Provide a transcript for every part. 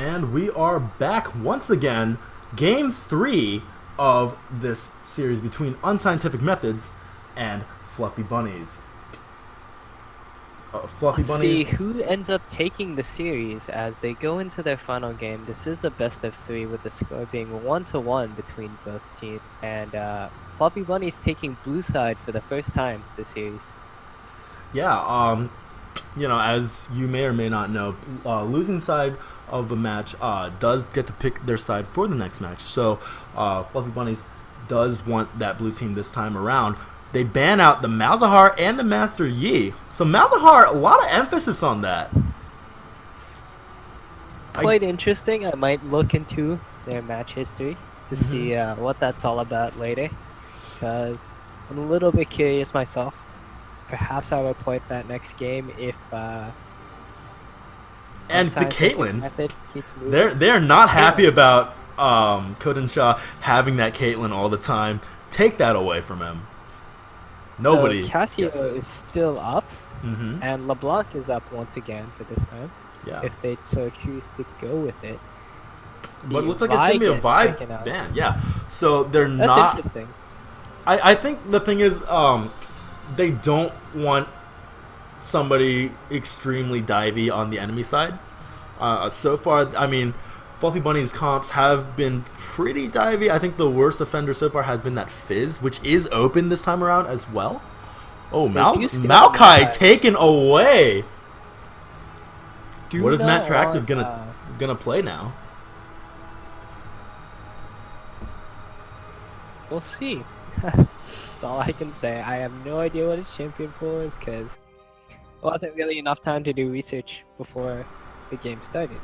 And we are back once again. Game 3 of this series between Unscientific Methods and Fluffy Bunnies. Fluffy Let's Bunnies. see who ends up taking the series as they go into their final game. This is a best of 3 with the score being 1-1 between both teams. And Fluffy Bunnies taking blue side for the first time this series. Yeah, as you may or may not know, losing side of the match does get to pick their side for the next match. So Fluffy Bunnies does want that blue team this time around. They ban out the Malzahar and the Master Yi. So Malzahar, a lot of emphasis on that. Quite interesting. I might look into their match history to see what that's all about later, because I'm a little bit curious myself. Perhaps I'll report that next game if and the Caitlyn, method keeps moving. they're not happy about Koden Shah having that Caitlyn all the time. Take that away from him. Nobody. So Casio is still up, Mm-hmm. and LeBlanc is up once again for this time. Yeah. If they so choose to go with it. But it The looks like it's going to be a Vi get taken vibe out. ban. Yeah. So they're That's not. interesting. I think the thing is, they don't want somebody extremely divey on the enemy side. So far, I mean, Fluffy Bunny's comps have been pretty divey. I think the worst offender so far has been that Fizz, which is open this time around as well. Oh, Maokai taken away. What is Matt Tractive gonna play now? We'll see. That's all I can say. I have no idea what his champion pool is because there wasn't really enough time to do research before the game started.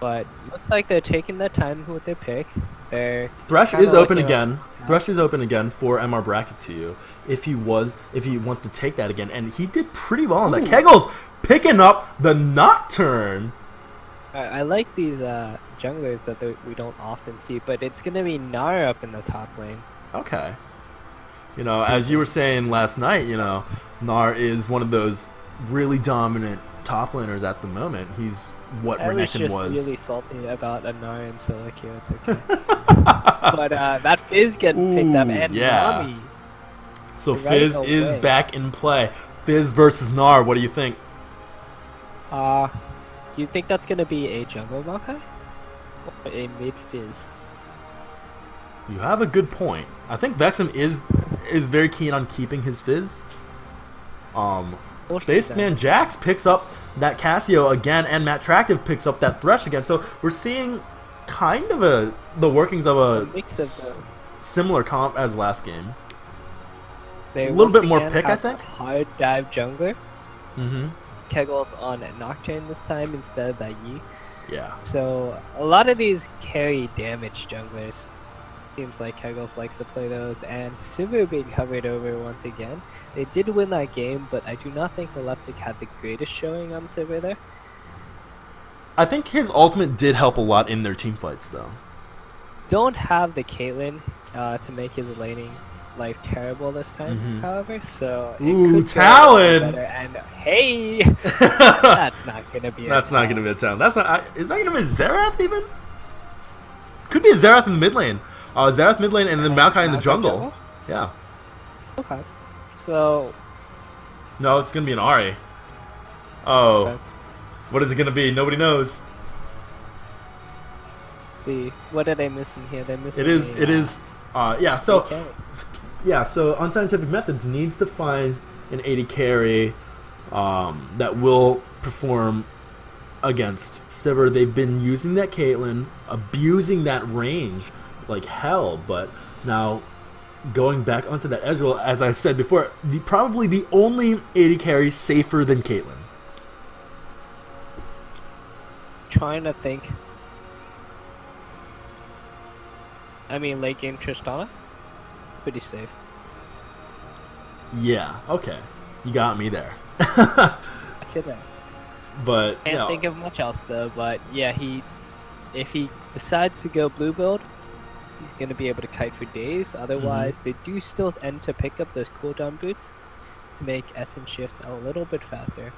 But looks like they're taking their time with their pick. They're Thresh is open again. Yeah. Thresh is open again for MR Bracket to you if he wants to take that again, and he did pretty well on that. Keggles picking up the Nocturne. I like these junglers that we don't often see, but it's gonna be Nara up in the top lane. Okay. As you were saying last night, Nar is one of those really dominant top laners at the moment. He's what Renekton was. I was just really salty about a Nara and Silicure. It's okay. But that Fizz getting picked up, and Nami. So Fizz is back in play. Fizz versus Nar. What do you think? Do you think that's gonna be a jungle Maokai? Or a mid Fizz? You have a good point. I think Vexum is very keen on keeping his Fizz. Spaceman Jax picks up that Casio again, and Matt Tractive picks up that Thresh again. So we're seeing kind of the workings of a similar comp as last game. They a little bit more again pick, I have think. a hard dive jungler. Mm-hmm. Keggles on Nocturne this time instead of that Yi. Yeah. So a lot of these carry damage junglers. Seems like Keggles likes to play those, and Sivir being covered over once again. They did win that game, but I do not think Eleptic had the greatest showing on Sivir there. I think his ultimate did help a lot in their team fights, though. Don't have the Caitlyn to make his laning life terrible this time, however, so it could Talon! better. And hey, that's not gonna be. That's not gonna be a Talon. That's not. Is that gonna be Xerath even? Could be a Xerath in the mid lane. Xerath mid lane, and then Maokai in the jungle. Yeah. Okay. So. No, it's gonna be an Ahri. Oh. Okay. What is it gonna be? Nobody knows. What are they missing here? They're missing. It is. Yeah. So. Okay. Yeah. So Unscientific Methods needs to find an 80 carry that will perform against Sivir. They've been using that Caitlyn, abusing that range like hell, but now going back onto that Ezreal, as I said before, probably the only 80 carry safer than Caitlyn. Trying to think. I mean, late game Tristana, pretty safe. Yeah. Okay. You got me there. Okay. But Can't think of much else though. But yeah, if he decides to go blue build, he's gonna be able to kite for days. Otherwise, they do still end to pick up those cooldown boots to make Essence shift a little bit faster.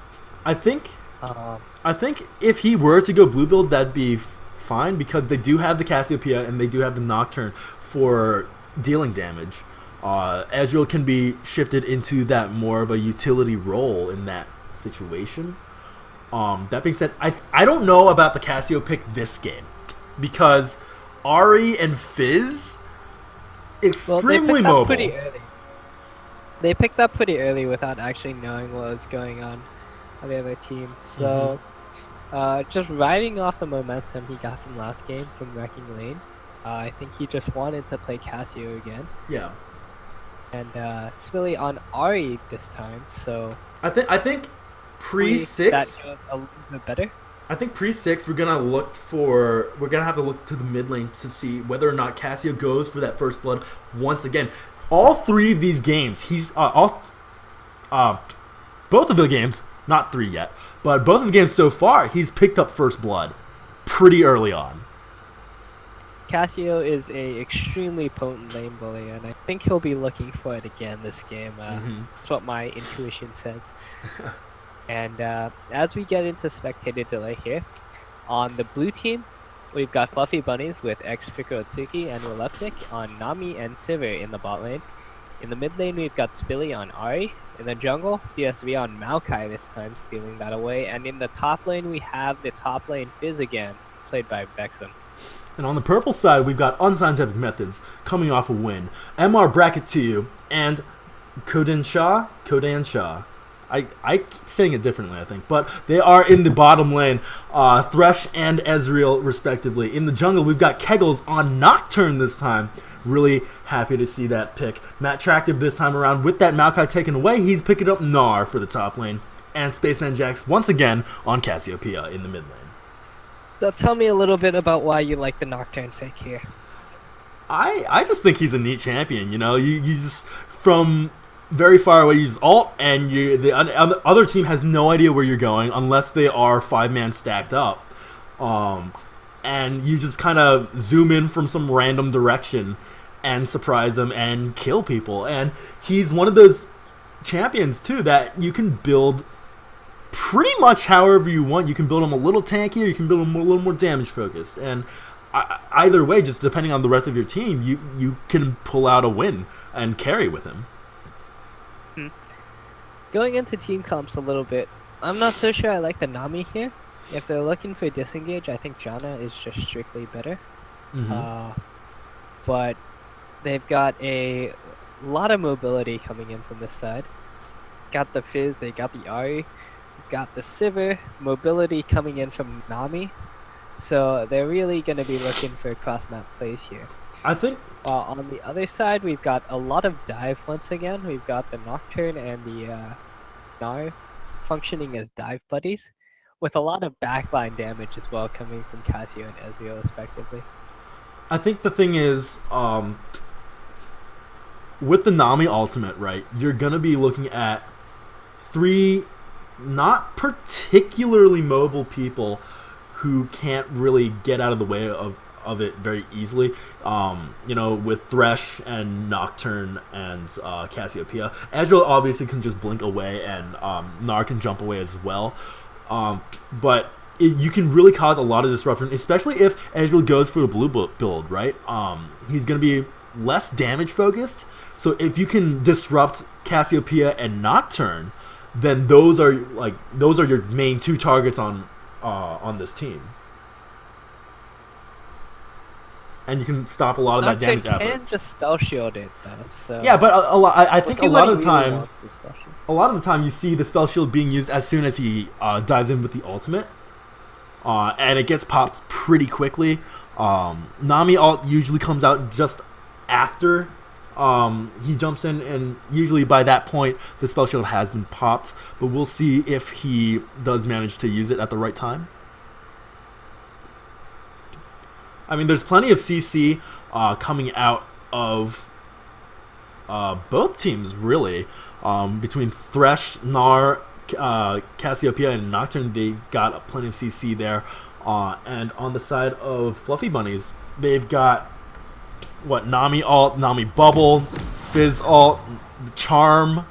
I think I think if he were to go blue build, that'd be fine because they do have the Cassiopeia and they do have the Nocturne for dealing damage. Ezreal can be shifted into that more of a utility role in that situation. That being said, I don't know about the Cassio pick this game because Ahri and Fizz extremely mobile. Pretty early. They picked up pretty early without actually knowing what was going on the other team. So, just riding off the momentum he got from last game from wrecking lane, I think he just wanted to play Cassio again. Yeah. And Swilly on Ahri this time. So I think pre-6 that goes a little bit better. I think pre-6 we're gonna have to look to the mid lane to see whether or not Cassio goes for that first blood once again. All 3 of these games, he's both of the games, not 3 yet, but both of the games so far, he's picked up first blood pretty early on. Cassio is a extremely potent lane bully, and I think he'll be looking for it again this game. That's what my intuition says. And as we get into spectator delay here, on the blue team, we've got Fluffybunnies with Heartseeker and Releptic on Nami and Sivir in the bot lane. In the mid lane, we've got Spilly on Ahri. In the jungle, DSV on Maokai this time, stealing that away. And in the top lane, we have the top lane Fizz again, played by Vexen. And on the purple side, we've got Unscientific Methods coming off a win. MR Bracket 2 and Kodan Shah. I keep saying it differently, I think. But they are in the bottom lane, Thresh and Ezreal, respectively. In the jungle, we've got Kegels on Nocturne this time. Really happy to see that pick. Matt Tractive this time around. With that Maokai taken away, he's picking up Gnar for the top lane. And Spaceman Jax once again on Cassiopeia in the mid lane. So tell me a little bit about why you like the Nocturne pick here. I just think he's a neat champion, you know? You just, from very far away, use ult, and the other team has no idea where you're going unless they are 5-man stacked up. And you just kind of zoom in from some random direction and surprise them and kill people. And he's one of those champions, too, that you can build pretty much however you want. You can build him a little tankier, you can build him a little more damage focused. And either way, just depending on the rest of your team, you can pull out a win and carry with him. Going into team comps a little bit, I'm not so sure I like the Nami here. If they're looking for disengage, I think Janna is just strictly better. But they've got a lot of mobility coming in from this side. Got the Fizz, they got the Ahri, got the Sivir, mobility coming in from Nami. So they're really going to be looking for cross-map plays here. I think on the other side, we've got a lot of dive once again. We've got the Nocturne and the Gnar functioning as dive buddies, with a lot of backline damage as well coming from Cassio and Ezreal respectively. I think the thing is, with the Nami ultimate, right, you're going to be looking at 3 not particularly mobile people who can't really get out of the way of it very easily. You know, with Thresh and Nocturne and Cassiopeia. Ezreal obviously can just blink away, and Gnar can jump away as well. But you can really cause a lot of disruption, especially if Ezreal goes for the blue build, right? He's going to be less damage focused. So if you can disrupt Cassiopeia and Nocturne, then those are your main 2 targets on this team. And you can stop a lot of that damage output. You can just spell shield it though. So yeah, but I think a lot of the time you see the spell shield being used as soon as he dives in with the ultimate, and it gets popped pretty quickly. Nami ult usually comes out just after he jumps in, and usually by that point the spell shield has been popped. But we'll see if he does manage to use it at the right time. I mean, there's plenty of CC coming out of both teams, really. Between Thresh, Gnar, Cassiopeia, and Nocturne, they've got plenty of CC there. And on the side of Fluffybunnies, they've got, Nami ult, Nami bubble, Fizz ult, Charm,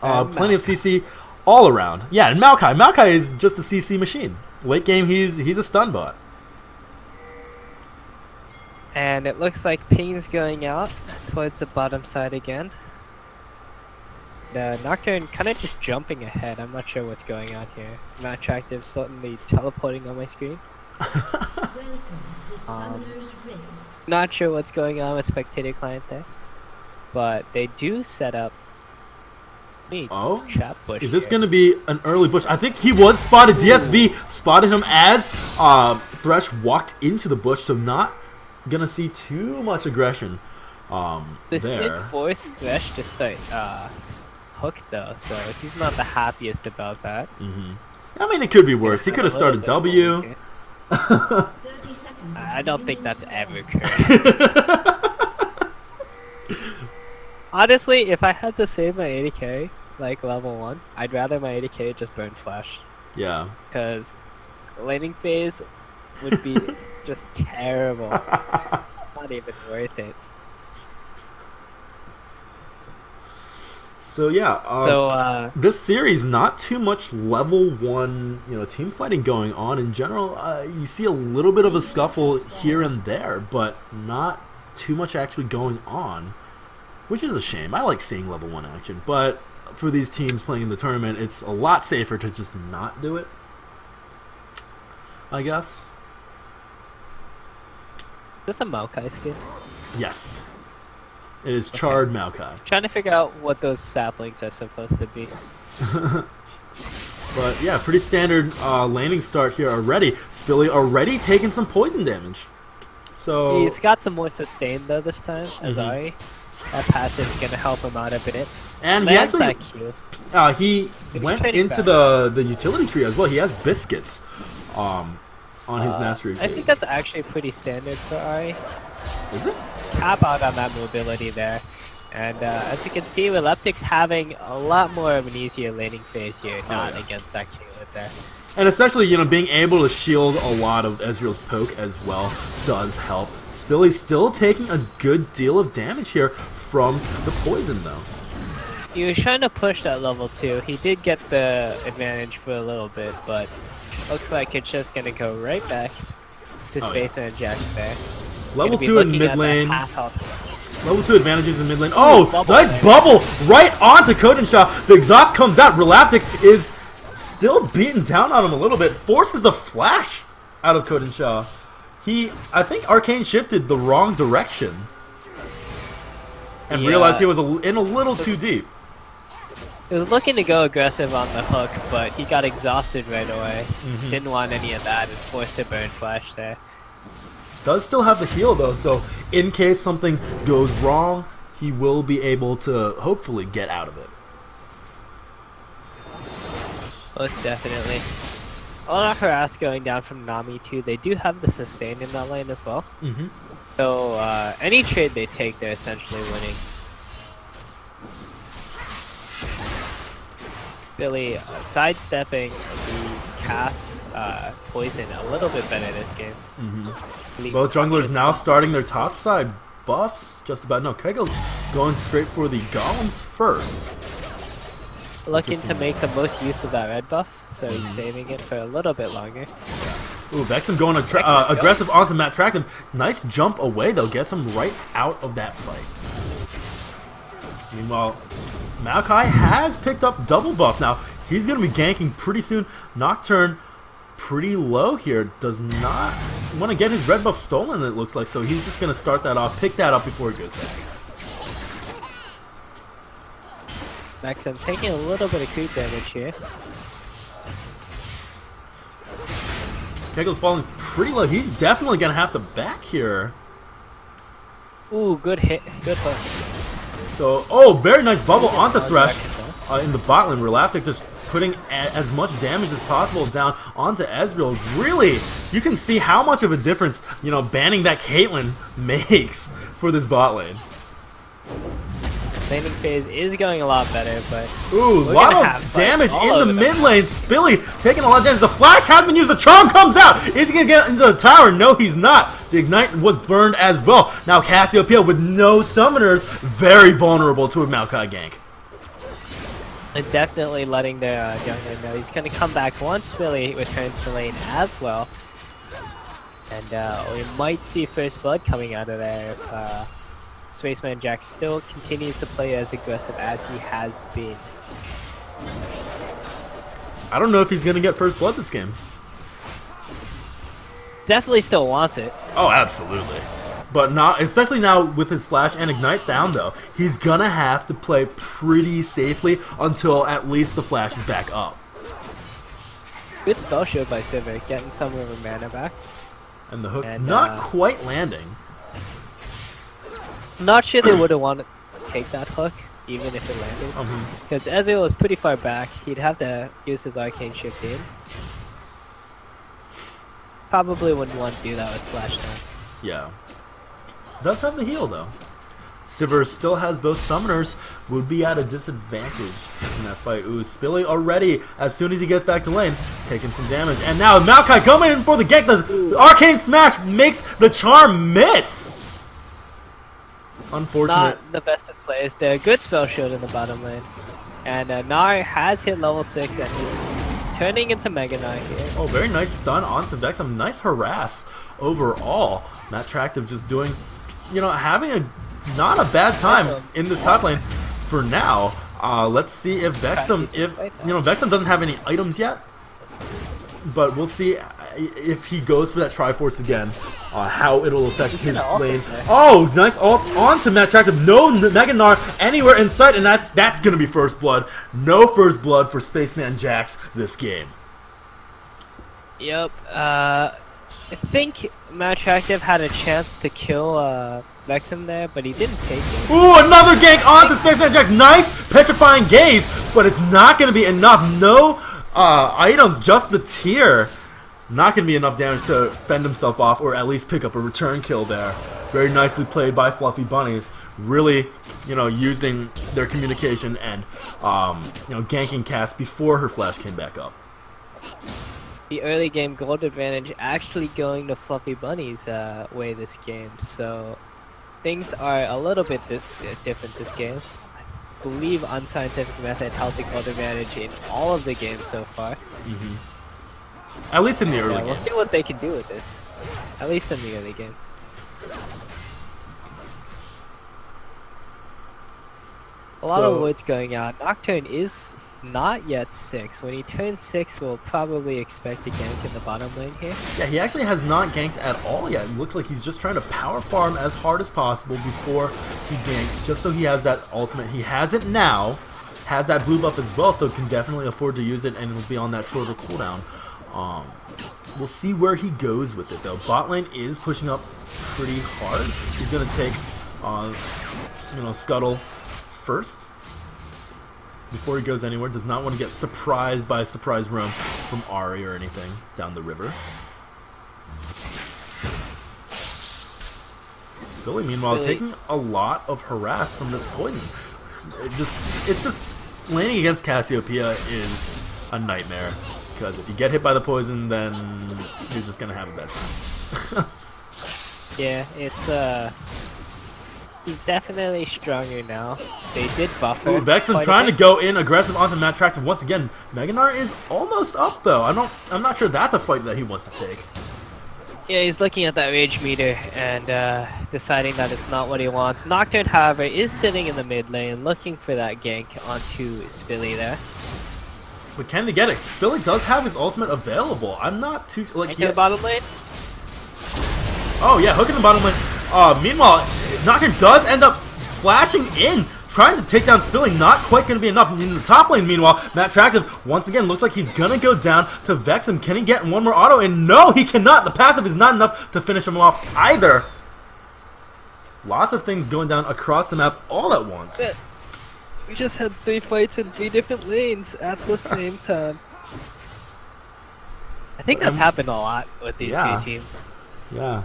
plenty of CC. all around. Yeah, and Maokai is just a CC machine. Late game, he's a stun bot. And it looks like Ping's going out towards the bottom side again. The Nocturne kind of just jumping ahead. I'm not sure what's going on here. Not attractive, suddenly teleporting on my screen. Not sure what's going on with spectator client there. But they do set up. Trap bush is this going to be an early bush? I think he was spotted. DSV spotted him as Thresh walked into the bush, so not going to see too much aggression this there. did force Thresh to start hook though, so he's not the happiest about that. I mean, it could be worse. He could have started W. I don't think that's ever correct. Honestly, if I had to save my 80k, like level 1, I'd rather my 80k just burn flash. Yeah. Because laning phase would be just terrible. Not even worth it. So yeah, this series, not too much level 1, team fighting going on in general. You see a little bit of a scuffle here and there, but not too much actually going on. Which is a shame. I like seeing level 1 action, but for these teams playing in the tournament, it's a lot safer to just not do it, I guess. Is this a Maokai skin? Yes. It is charred Maokai. Trying to figure out what those saplings are supposed to be. But yeah, pretty standard landing start here already. Spilly already taking some poison damage. So he's got some more sustain though this time, as Ari. That passive is gonna help him out a bit. And he actually he went into the utility tree as well. He has biscuits on his mastery. I think that's actually pretty standard for Ari. Is it? Cap out on that mobility there. And as you can see, Releptic's having a lot more of an easier laning phase here, not against that Caitlyn there. And especially, being able to shield a lot of Ezreal's poke as well does help. Spilly's still taking a good deal of damage here from the poison, though. He was trying to push that level 2. He did get the advantage for a little bit, but looks like it's just going to go right back to Spaceman and Jack there. Level 2 in mid lane. Level 2 advantages in mid lane. Oh, nice bubble right onto Kodenshaw. The exhaust comes out. Relaptic is still beating down on him a little bit. Forces the flash out of Kodenshaw. I think Arcane shifted the wrong direction. And realized he was in a little too deep. He was looking to go aggressive on the hook, but he got exhausted right away. Didn't want any of that and forced to burn flash there. Does still have the heal though, so in case something goes wrong, he will be able to hopefully get out of it. Most definitely. A lot of harass going down from Nami too. They do have the sustain in that lane as well. So any trade they take, they're essentially winning. Billy sidestepping the cast poison a little bit better this game. Both junglers now starting their top side buffs. Just about. No, Kegel's going straight for the golems first. Looking to make the most use of that red buff, so he's saving it for a little bit longer. Ooh, Vexen going aggressive onto Matt Trackham. Nice jump away though, gets him right out of that fight. Meanwhile, Maokai has picked up double buff now. He's going to be ganking pretty soon. Nocturne pretty low here. Does not want to get his red buff stolen, it looks like, so he's just going to start that off, pick that up before he goes back. Maxim taking a little bit of creep damage here. Kegel's falling pretty low. He's definitely going to have to back here. Ooh, good hit. Good hook. So, very nice bubble onto Thresh in the bot lane. Relaptic just putting as much damage as possible down onto Ezreal. Really, you can see how much of a difference, banning that Caitlyn makes for this bot lane. Laning phase is going a lot better, but ooh, a lot of damage in the mid lane. Spilly taking a lot of damage. The flash has been used. The charm comes out. Is he going to get into the tower? No, he's not. The ignite was burned as well. Now Cassiopeia with no summoners, very vulnerable to a Maokai gank. And definitely letting their jungler know he's going to come back once Billy returns to lane as well. And we might see first blood coming out of there if Spaceman Jack still continues to play as aggressive as he has been. I don't know if he's going to get first blood this game. Definitely still wants it. Oh, absolutely. But not, especially now with his flash and ignite down, though. He's going to have to play pretty safely until at least the flash is back up. Good spell show by Civic, getting some of her mana back. And the hook not quite landing. Not sure they would have wanted to take that hook, even if it landed. Because Ezreal was pretty far back, he'd have to use his arcane shift in. Probably wouldn't want to do that with flash down. Yeah. Does have the heal, though. Sivir still has both summoners, would be at a disadvantage in that fight. Ooh, Spilly already, as soon as he gets back to lane, taking some damage. And now Maokai coming in for the gank. The arcane smash makes the charm miss. Unfortunate. Not the best of plays there. Good spell shot in the bottom lane. And Nar has hit level 6 and he's turning into Mega Knight here. Oh, very nice stun onto Vexum. Nice harass overall. Matt Tractive just doing, you know, having a not a bad time in this top lane for now. Let's see if Vexum, Vexum doesn't have any items yet, but we'll see if he goes for that Triforce again, how it'll affect his lane. Oh, nice ult onto Matt Tractive. No Mega Gnar anywhere in sight, and that's going to be first blood. No first blood for Spaceman Jax this game. Yep. I think Matt Tractive had a chance to kill Vexum there, but he didn't take it. Ooh, another gank onto Spaceman Jax. Nice petrifying gaze, but it's not going to be enough. No items, just the tier. Not going to be enough damage to fend himself off, or at least pick up a return kill there. Very nicely played by Fluffybunnies. Really, using their communication and, ganking Cass before her flash came back up. The early game gold advantage actually going to Fluffybunnies' way this game, so things are a little bit different this game. I believe Unscientific Method held the gold advantage in all of the games so far. At least in the early game. We'll see what they can do with this. At least in the early game. A lot of woods going out. Nocturne is not yet 6. When he turns 6, we'll probably expect a gank in the bottom lane here. Yeah, he actually has not ganked at all yet. It looks like he's just trying to power farm as hard as possible before he ganks, just so he has that ultimate. He has it now, has that blue buff as well, so can definitely afford to use it, and it will be on that shorter cooldown. We'll see where he goes with it, though. Bot lane is pushing up pretty hard. He's going to take, Scuttle first before he goes anywhere. Does not want to get surprised by a surprise roam from Ahri or anything down the river. Spilly, meanwhile, taking a lot of harass from this poison. It's just laning against Cassiopeia is a nightmare. Because if you get hit by the poison, then you're just gonna have a bad time. Yeah, it's he's definitely stronger now. They did buff her. Ooh, Vexen trying to go in aggressive onto Matt Tractive once again. Mega Gnar is almost up though. I'm not sure that's a fight that he wants to take. Yeah, he's looking at that rage meter and deciding that it's not what he wants. Nocturne, however, is sitting in the mid lane looking for that gank onto Spilly there. But can they get it? Spilly does have his ultimate available. I'm not too in the bottom lane. Oh yeah, hook in the bottom lane. Meanwhile, Nocturne does end up flashing in, trying to take down Spilly. Not quite going to be enough. In the top lane, meanwhile, Matt Tractive once again looks like he's going to go down to vex him. Can he get one more auto? And no, he cannot. The passive is not enough to finish him off either. Lots of things going down across the map all at once. We just had 3 fights in 3 different lanes at the same time. I think that's happened a lot with these two teams. Yeah.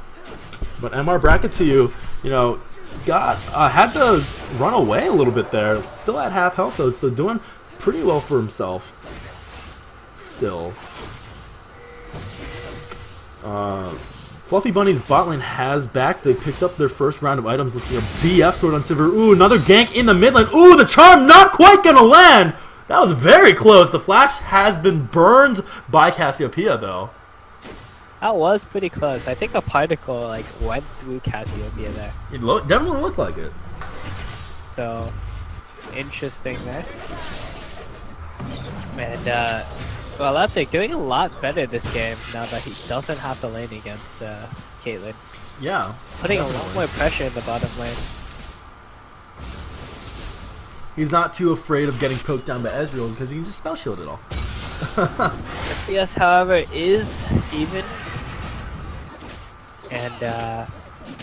But MR Bracket to you, had to run away a little bit there. Still at half health though, so doing pretty well for himself. Still. Fluffybunnies bot lane has back. They picked up their first round of items. Looks like a BF sword on Sivir. Ooh, another gank in the mid lane. Ooh, the charm not quite gonna land. That was very close. The flash has been burned by Cassiopeia, though. That was pretty close. I think a particle like went through Cassiopeia there. It definitely looked like it. So interesting there. And well, Epic doing a lot better this game now that he doesn't have to lane against Caitlyn. Yeah. Putting a lot more pressure in the bottom lane. He's not too afraid of getting poked down by Ezreal because he can just spell shield it all. FPS, however, is even. And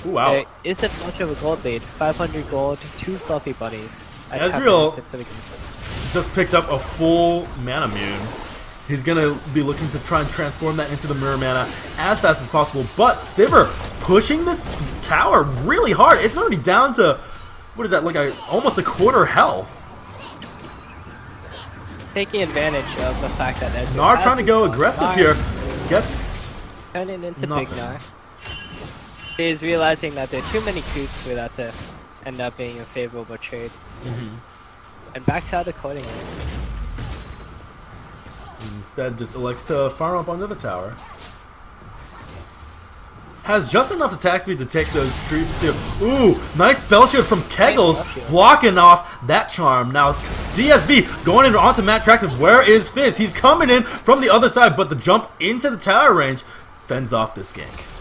Ooh, wow. there isn't much of a gold lead. 500 gold, 2 Fluffy Bunnies. Ezreal just picked up a full mana mune. He's going to be looking to try and transform that into the mirror mana as fast as possible. But Sivir pushing this tower really hard. It's already down to, what is that, like almost a quarter health. Taking advantage of the fact that Ezreal Gnar trying to go aggressive here. Gets turning into nothing. Big Gnar. He's realizing that there are too many creeps for that to end up being a favorable trade. And backs out accordingly. Instead, just elects to farm up under the tower. Has just enough attack speed to take those creeps too. Ooh, nice spell shield from Kegels, blocking off that charm. Now, DSV going in onto Matt Tractive. Where is Fizz? He's coming in from the other side, but the jump into the tower range fends off this gank.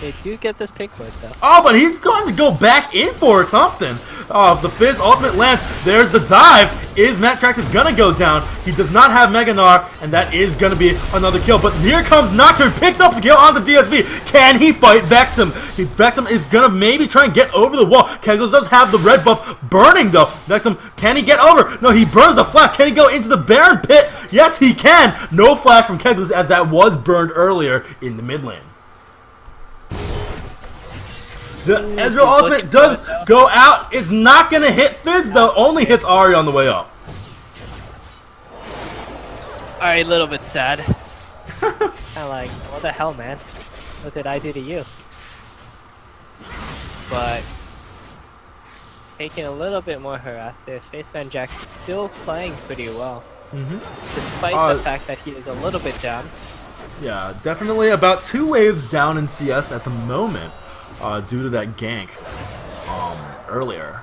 They do get this pink ward though. Oh, but he's going to go back in for something. Oh, the Fizz ultimate lands. There's the dive. Is Matt Tractive gonna go down? He does not have Mega Gnar, and that is gonna be another kill. But here comes Nocturne, picks up the kill on the DSV. Can he fight Vexum? Vexum is gonna maybe try and get over the wall. Kegels does have the red buff burning though. Vexum, can he get over? No, he burns the flash. Can he go into the Baron pit? Yes, he can. No flash from Kegels as that was burned earlier in the mid lane. The Ezreal ultimate does go out. It's not going to hit Fizz though. Only hits Ari on the way up. Alright, a little bit sad. Kinda like, what the hell, man? What did I do to you? But taking a little bit more harass there. Spaceman Jack still playing pretty well. Despite the fact that he is a little bit down. Yeah, definitely about 2 waves down in CS at the moment. Due to that gank earlier,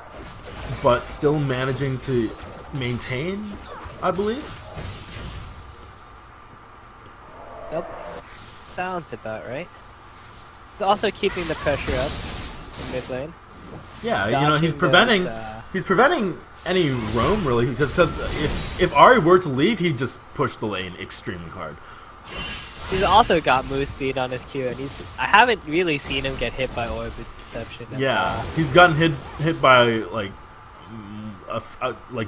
but still managing to maintain, I believe. Yep, sounds about right. Also keeping the pressure up in mid lane. Yeah, you know, he's preventing any roam really, just because if Ari were to leave, he'd just push the lane extremely hard. He's also got move speed on his Q, and I haven't really seen him get hit by Orb Deception. Yeah, he's gotten hit by like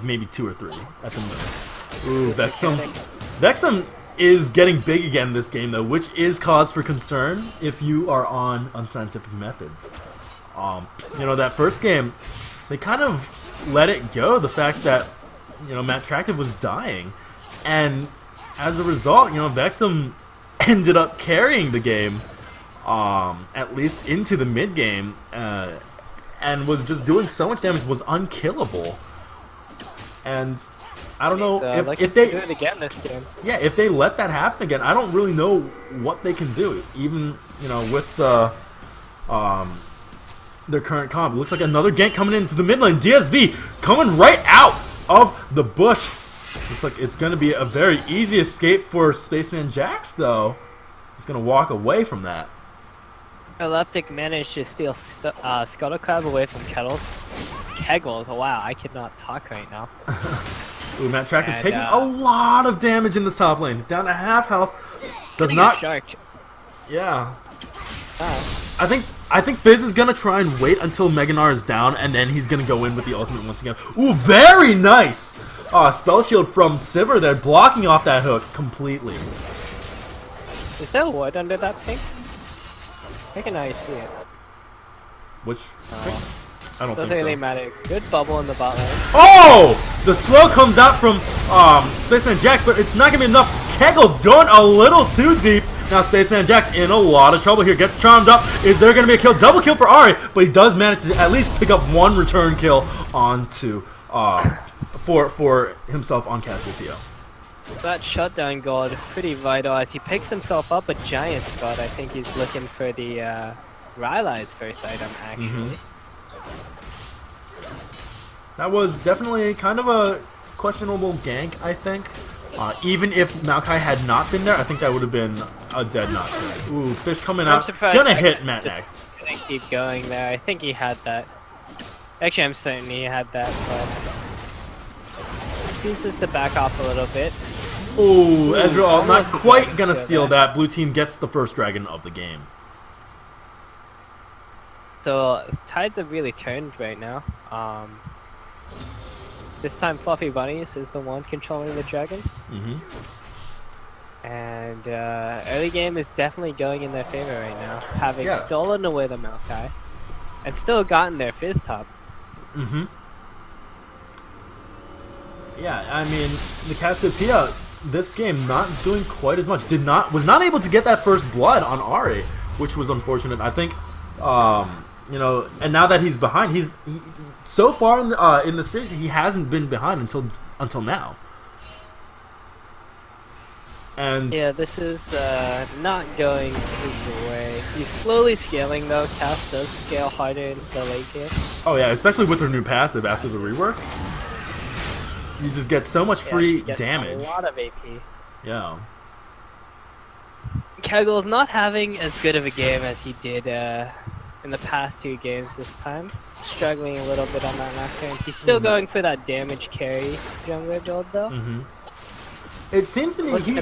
maybe 2 or 3 at the most. Ooh, Vexum is getting big again this game though, which is cause for concern if you are on Unscientific methods. You know, that first game, they kind of let it go. The fact that, you know, Matt Tractive was dying, and as a result, you know, Vexum ended up carrying the game, at least into the mid game, and was just doing so much damage, was unkillable. And I don't know if they do it again this game. Yeah, if they let that happen again, I don't really know what they can do. Even, you know, with the their current comp, it looks like another gank coming into the mid lane. DSV coming right out of the bush. Looks like it's going to be a very easy escape for Spaceman Jax, though. He's going to walk away from that. Elliptic managed to steal Scuttle Crab away from Kegels. Wow, I cannot talk right now. Ooh, Matt Tractive taking a lot of damage in the top lane. Down to half health. Does not. Yeah. I think Fizz is going to try and wait until Mega Gnar is down, and then he's going to go in with the ultimate once again. Ooh, very nice! Spell shield from Sivir there, blocking off that hook completely. Is there a ward under that pink? I can already see it. Which? I don't doesn't think really so. matter. Good bubble in the bot lane. Oh! The slow comes out from Spaceman Jax, but it's not going to be enough. Kegels going a little too deep. Now Spaceman Jax in a lot of trouble here. Gets charmed up. Is there going to be a kill? Double kill for Ari, but he does manage to at least pick up 1 return kill onto for himself on Cassiopeia. That shutdown gold pretty vital as he picks himself up a giant spot. I think he's looking for the Rylai's first item actually. That was definitely kind of a questionable gank, I think. Even if Maokai had not been there, I think that would have been a dead knock. Ooh, fish coming out. Gonna hit Matt Neck. Gonna keep going there. I think he had that. Actually, I'm certain he had that, but chooses to back off a little bit. Ooh, Ezreal not quite gonna steal that. Blue team gets the first dragon of the game. So tides have really turned right now. This time Fluffybunnies is the one controlling the dragon. And early game is definitely going in their favor right now, having stolen away the Maokai and still gotten their Fizz top. Yeah, I mean, the Cassiopeia this game not doing quite as much. Was not able to get that first blood on Ahri, which was unfortunate. I think you know, and now that he's behind, he so far in the series he hasn't been behind until now. And yeah, this is not going his way. He's slowly scaling though. Cass does scale harder in the late game. Oh yeah, especially with her new passive after the rework. You just get so much free damage. A lot of AP. Yeah. Keggle's not having as good of a game as he did in the past 2 games this time. Struggling a little bit on that nocturne. He's still going for that damage carry jungler build though. It seems to me he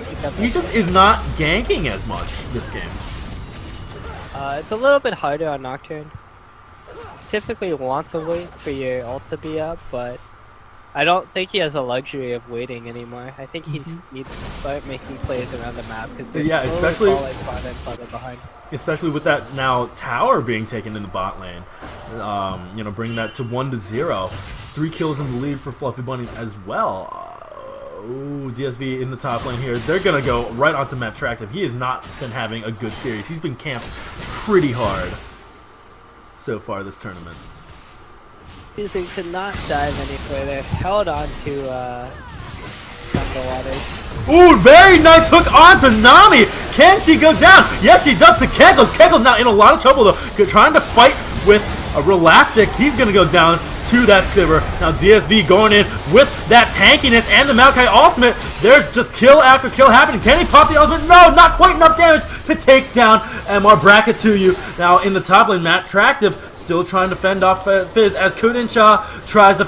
just is not ganking as much this game. It's a little bit harder on nocturne. Typically want to wait for your ult to be up, but I don't think he has a luxury of waiting anymore. I think he needs to start making plays around the map because they're especially falling farther and farther behind. Especially with that now tower being taken in the bot lane, you know, bringing that to 1-0. 3 kills in the lead for Fluffybunnies as well. Ooh, DSV in the top lane here. They're gonna go right onto Matt Tractive. He has not been having a good series. He's been camped pretty hard so far this tournament. Choosing to not dive any further, held on to Waters. Ooh, very nice hook onto Nami! Can she go down? Yes, she does to Kegels. Kegels now in a lot of trouble though, trying to fight with a Relaptic. He's gonna go down to that Sivir. Now DSV going in with that tankiness and the Maokai ultimate. There's just kill after kill happening. Can he pop the ultimate? No, not quite enough damage to take down MR Bracket to you. Now in the top lane, Matt Tractive still trying to fend off Fizz as Kudinshaw tries to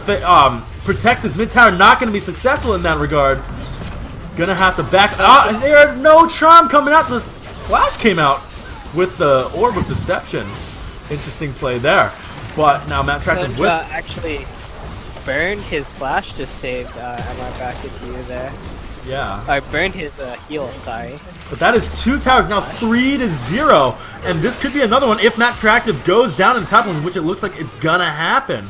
protect his mid tower. Not going to be successful in that regard. Gonna have to back out. And there's no charm coming out. The flash came out with the Orb of Deception. Interesting play there. But now Matt Tractive with actually burned his flash to save MR Bracket to you there. Yeah. I burned his heal, sorry. But that is 2 towers, now 3-0. And this could be another one if Matt Tractive goes down in the top lane, which it looks like it's gonna happen.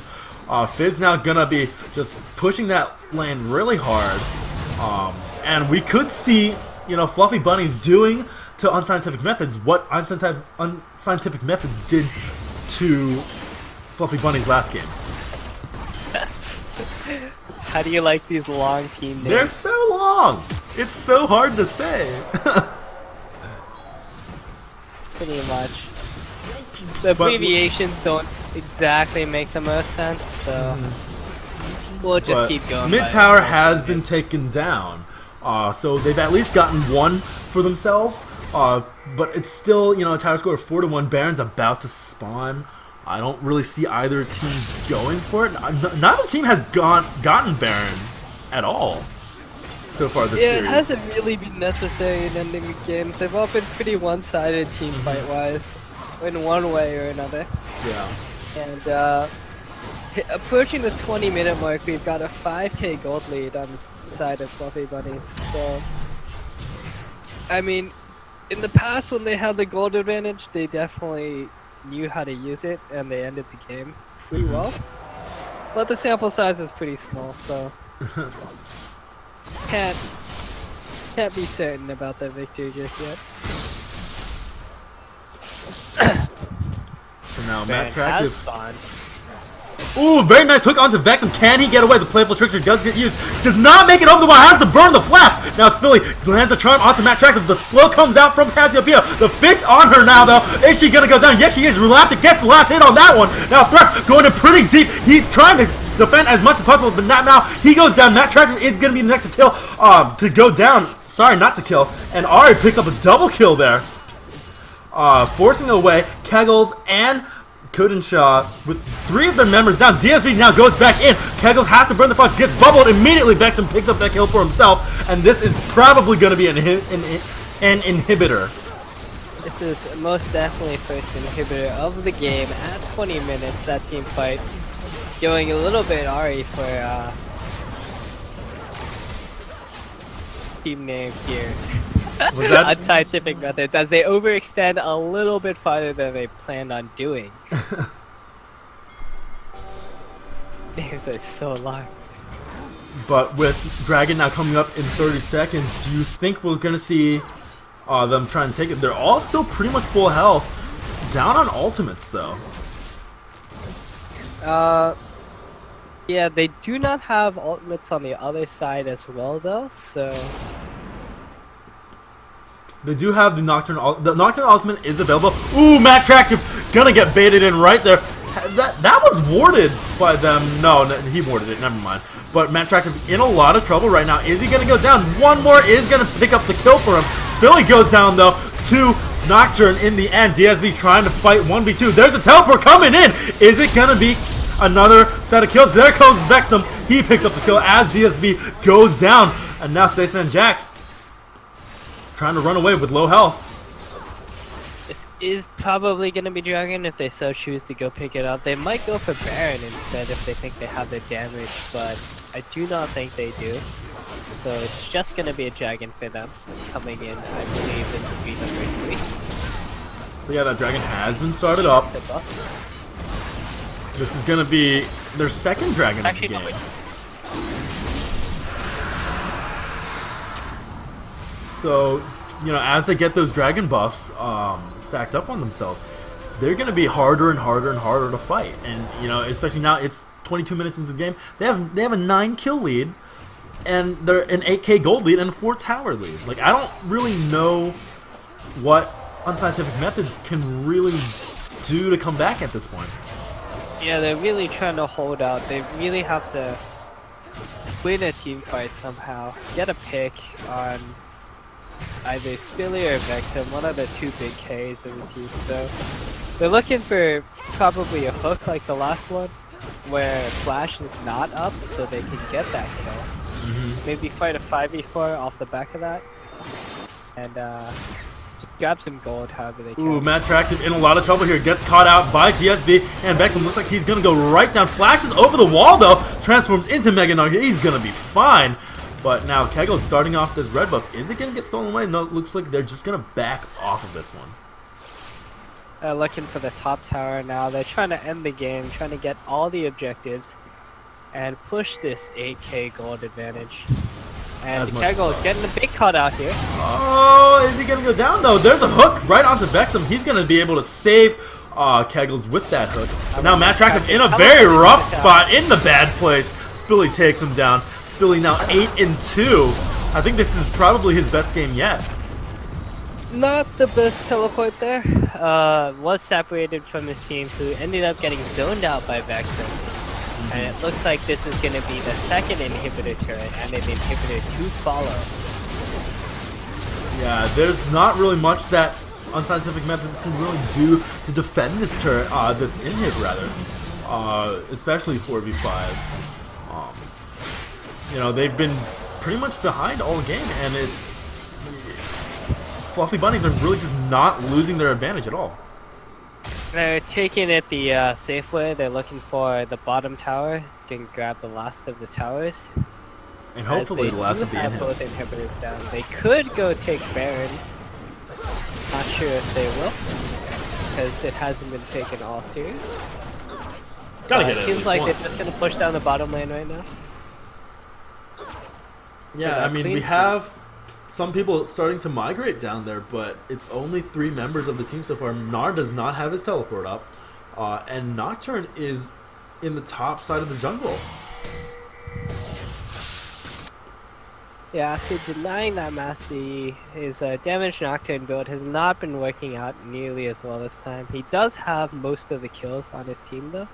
Fizz now gonna be just pushing that lane really hard. And we could see, you know, Fluffybunnies doing to Unscientific Methods what Unscientific Methods did to Fluffybunnies last game. How do you like these long team names? They're so long! It's so hard to say. Pretty much. The abbreviations don't exactly make the most sense, so we'll just keep going. Mid tower has been taken down, so they've at least gotten 1 for themselves. But it's still, you know, a tower score of 4-1. Baron's about to spawn. I don't really see either team going for it. Neither team has gotten Baron at all so far this series. It hasn't really been necessary in ending the games. They've all been pretty one-sided team fight-wise, in one way or another. Yeah. And approaching the 20-minute mark, we've got a 5k gold lead on the side of Fluffybunnies. So, I mean, in the past when they had the gold advantage, they definitely knew how to use it, and they ended the game pretty well. But the sample size is pretty small, so can't be certain about that victory just yet. So now Matt Tractive Ooh, very nice hook onto Vexen. Can he get away? The playful trickster does get used. Does not make it over the wall. Has to burn the flash. Now Spilly lands a charm onto Matt Tractive. The slow comes out from Cassiopeia. The fish on her now, though. Is she going to go down? Yes, she is. Relaptic gets the last hit on that one. Now Thrust going in pretty deep. He's trying to defend as much as possible, but not now. He goes down. Matt Tractive is going to be the next to kill. To go down. Sorry, not to kill. And Ari picks up a double kill there. Forcing away Kegels and Kudenshaw with 3 of their members down. DSV now goes back in. Kegels has to burn the flash, gets bubbled immediately. Vexen picks up that kill for himself, and this is probably going to be an inhibitor. This is most definitely first inhibitor of the game at 20 minutes. That team fight going a little bit Ari for team name here. Was that Unscientific methods as they overextend a little bit farther than they planned on doing. Names are so long. But with Dragon now coming up in 30 seconds, do you think we're going to see them try and take it? They're all still pretty much full health. Down on ultimates, though. Yeah, they do not have ultimates on the other side as well, though, so... They do have the Nocturne ultimate is available. Ooh, Matt Tractive gonna get baited in right there. That was warded by them. No, he warded it. Never mind. But Matt Tractive in a lot of trouble right now. Is he gonna go down? One more is gonna pick up the kill for him. Spilly goes down though to Nocturne in the end. DSV trying to fight 1v2. There's a teleport coming in. Is it gonna be another set of kills? There goes Vexum. He picks up the kill as DSV goes down. And now Spaceman Jax trying to run away with low health. This is probably going to be Dragon if they so choose to go pick it up. They might go for Baron instead if they think they have the damage, but I do not think they do. So it's just going to be a Dragon for them coming in. I believe this would be number 3. So yeah, that Dragon has been started up. This is going to be their second Dragon of the game. So, you know, as they get those dragon buffs stacked up on themselves, they're going to be harder and harder and harder to fight. And, you know, especially now it's 22 minutes into the game, they have a 9 kill lead, and they're an 8k gold lead and a 4 tower lead. Like, I don't really know what Unscientific Methods can really do to come back at this point. Yeah, they're really trying to hold out. They really have to win a team fight somehow. Get a pick on either Spilly or Vexen, one of the 2 big Ks of the team. So they're looking for probably a hook like the last one, where Flash is not up, so they can get that kill. Maybe fight a 5v4 off the back of that, and just grab some gold however they can. Ooh, Matt Tractive in a lot of trouble here. Gets caught out by DSV, and Vexen looks like he's gonna go right down. Flashes over the wall though, transforms into Mega Nugget. He's gonna be fine. But now Kegel is starting off this red buff. Is it going to get stolen away? No, it looks like they're just going to back off of this one. Looking for the top tower now. They're trying to end the game, trying to get all the objectives, and push this 8k gold advantage. And Kegel getting a big cut out here. Oh, is he going to go down though? There's a hook right onto Vexum. He's going to be able to save Kegels with that hook. But now Matt Tractive in a very rough spot in the bad place. Spilly takes him down. Spilly now 8-2. I think this is probably his best game yet. Not the best teleport there. Was separated from his team, who ended up getting zoned out by Vexen. And it looks like this is going to be the second inhibitor turret and an inhibitor to follow. Yeah, there's not really much that Unscientific Methods can really do to defend this turret, this inhib rather, especially 4v5. You know, they've been pretty much behind all game, and it's... Fluffy Bunnies are really just not losing their advantage at all. They're taking it the safe way. They're looking for the bottom tower. Can grab the last of the towers. And hopefully the last of the inhibitors. Both inhibitors down. They could go take Baron. Not sure if they will, because it hasn't been taken all serious. Gotta get it. Seems like they're just gonna push down the bottom lane right now. Yeah, I mean, we have some people starting to migrate down there, but it's only 3 members of the team so far. Nar does not have his teleport up, and Nocturne is in the top side of the jungle. Yeah, after denying that Master Yi, his damage Nocturne build has not been working out nearly as well this time. He does have most of the kills on his team though.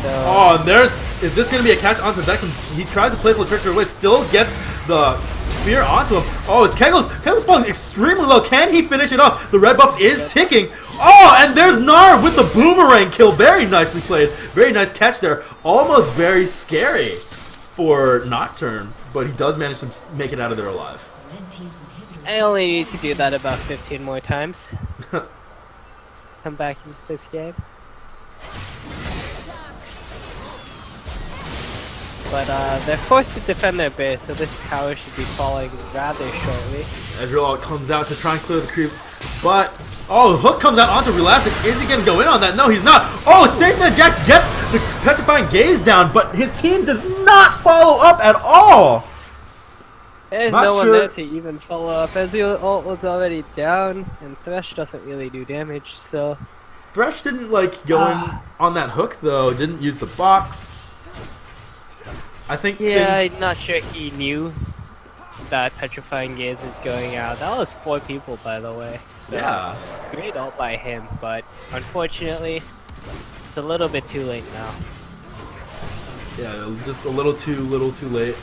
So, oh, and is this going to be a catch onto Vex? He tries to playful tricks away, still gets the fear onto him. Oh, is Keggles falling extremely low. Can he finish it off? The red buff is ticking. Oh, and there's Gnar with the boomerang kill. Very nicely played. Very nice catch there. Almost very scary for Nocturne, but he does manage to make it out of there alive. I only need to do that about 15 more times. Come back into this game. But they're forced to defend their base, so this tower should be falling rather shortly. Ezreal comes out to try and clear the creeps, but oh, Hook comes out onto Relastic. Is he gonna go in on that? No, he's not. Oh, Stacenet Jax gets the petrifying gaze down, but his team does not follow up at all. There's no one there to even follow up. Ezreal ult was already down, and Thresh doesn't really do damage, so... Thresh didn't like go in on that hook though, didn't use the box. I think I'm not sure he knew that Petrifying Gaze is going out. That was 4 people, by the way. So yeah. Great ult by him, but unfortunately, it's a little bit too late now. Yeah, just a little too late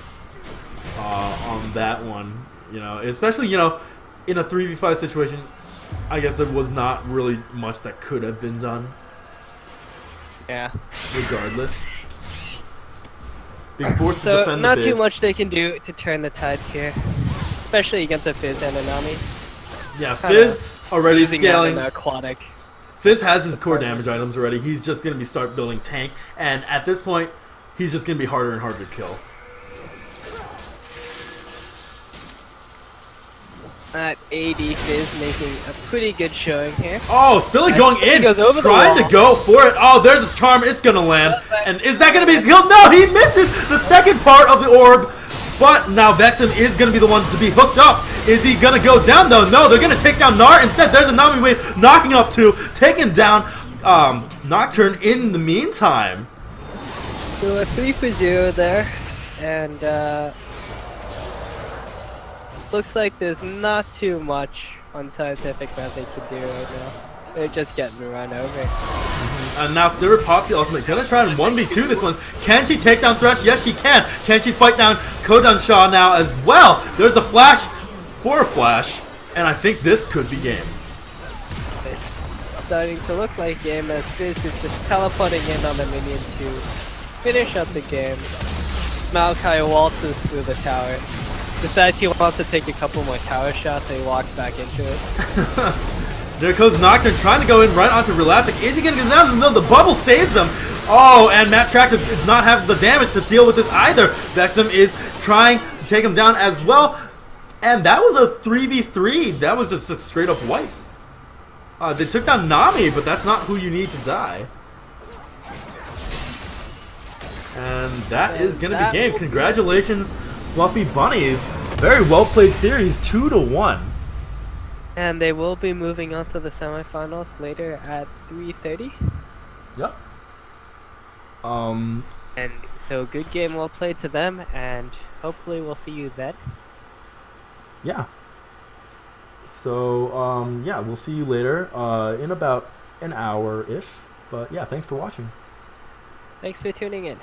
on that one. You know, especially, you know, in a 3v5 situation, I guess there was not really much that could have been done. Yeah. Regardless. Being forced to defend not the too base. much they can do to turn the tides here, especially against a Fizz and a Nami. Yeah, Fizz already scaling. Aquatic. Fizz has his core damage items already. He's just going to start building tank, and at this point, he's just going to be harder and harder to kill. That AD Fizz making a pretty good showing here. Oh, Spilly going in, trying to go for it. Oh, there's his charm. It's going to land. And is that going to be the kill? No, he misses the second part of the orb. But now Vexen is going to be the one to be hooked up. Is he going to go down, though? No, they're going to take down Gnar. Instead, there's a Nami wave knocking up 2, taking down Nocturne in the meantime. So a 3-for-0 there. And looks like there's not too much Unscientific that they can do right now. They're just getting run over. And now Silver pops the ultimate. Gonna try and 1v2 this one. Can she take down Thresh? Yes, she can. Can she fight down Kodansha now as well? There's the flash for a flash. And I think this could be game. It's starting to look like game as Fizz is just teleporting in on the minion to finish up the game. Maokai waltzes through the tower. Decides he wants to take a couple more tower shots and he walks back into it. There goes Nocturne trying to go in right onto Relastic. Is he going to get down? No, the bubble saves him. Oh, and Matt Tractor does not have the damage to deal with this either. Vexum is trying to take him down as well. And that was a 3v3. That was just a straight up wipe. They took down Nami, but that's not who you need to die. And that is going to be game. Congratulations, Fluffy Bunnies. Very well played series, 2-1. And they will be moving on to the semifinals later at 3:30. Yep. And so good game, well played to them, and hopefully we'll see you then. Yeah. So yeah, we'll see you later in about an hour-ish. But yeah, thanks for watching. Thanks for tuning in.